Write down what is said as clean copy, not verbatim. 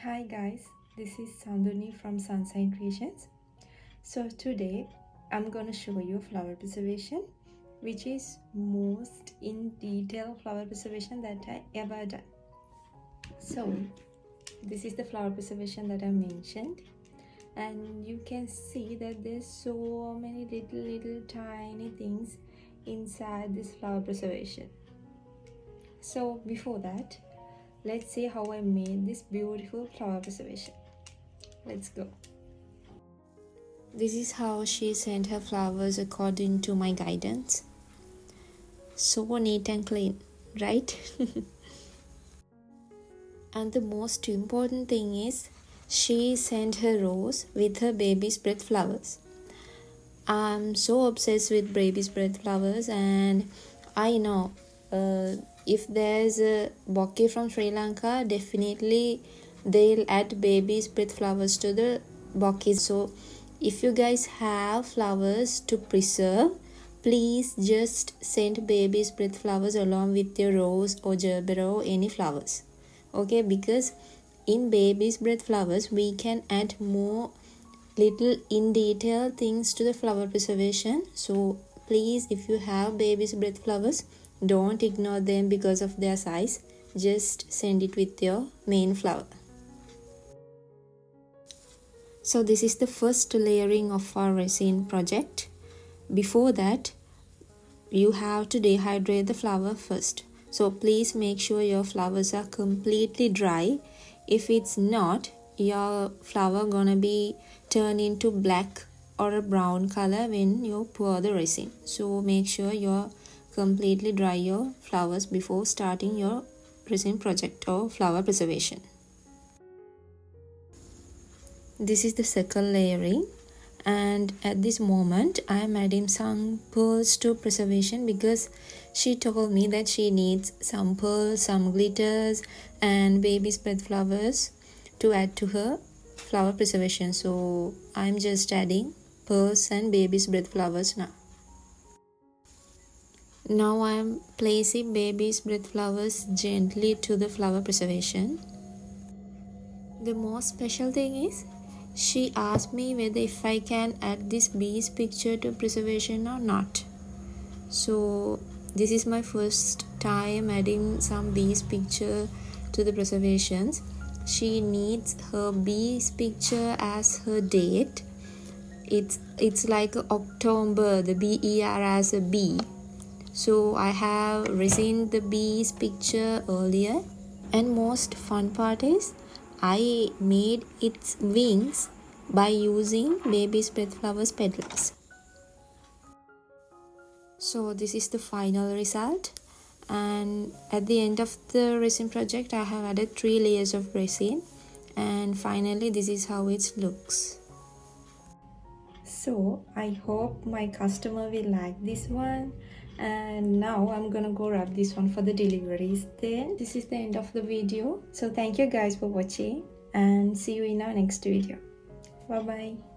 Hi guys, this is Sanduni from Sansahi creations. So today I'm gonna show you flower preservation, which is most in detail flower preservation that I ever done. So this is the flower preservation that I mentioned, and you can see that there's so many little tiny things inside this flower preservation. So before that, let's see how I made this beautiful flower preservation. Let's go. This is how she sent her flowers according to my guidance. So neat and clean, right? And the most important thing is she sent her rose with her baby's breath flowers. I'm so obsessed with baby's breath flowers, and I know if there's a bouquet from Sri Lanka, definitely they'll add baby's breath flowers to the bouquet. So if you guys have flowers to preserve, please just send baby's breath flowers along with your rose or gerbera or any flowers. Okay, because in baby's breath flowers we can add more little in detail things to the flower preservation. So please, if you have baby's breath flowers, don't ignore them because of their size. Just send it with your main flower. So this is the first layering of our resin project. Before that, you have to dehydrate the flower first. So please make sure your flowers are completely dry. If it's not, your flower gonna be turned into black or a brown color when you pour the resin. So make sure you're completely dry your flowers before starting your resin project or flower preservation. This is the second layering, and at this moment I am adding some pearls to preservation because she told me that she needs some pearls, some glitters and baby's breath flowers to add to her flower preservation. So I'm just adding pearls and baby's breath flowers now. Now I am placing baby's breath flowers gently to the flower preservation. The most special thing is she asked me whether if I can add this bee's picture to preservation or not. So this is my first time adding some bee's picture to the preservations. She needs her bee's picture as her date. It's like October, the BER as a bee. So I have resined the bee's picture earlier, and most fun part is I made its wings by using baby's breath flowers petals. So this is the final result, and at the end of the resin project I have added 3 layers of resin, and finally this is how it looks. So I hope my customer will like this one, and now I'm gonna go wrap this one for the deliveries. Then this is the end of the video. So thank you guys for watching, and see you in our next video. Bye bye.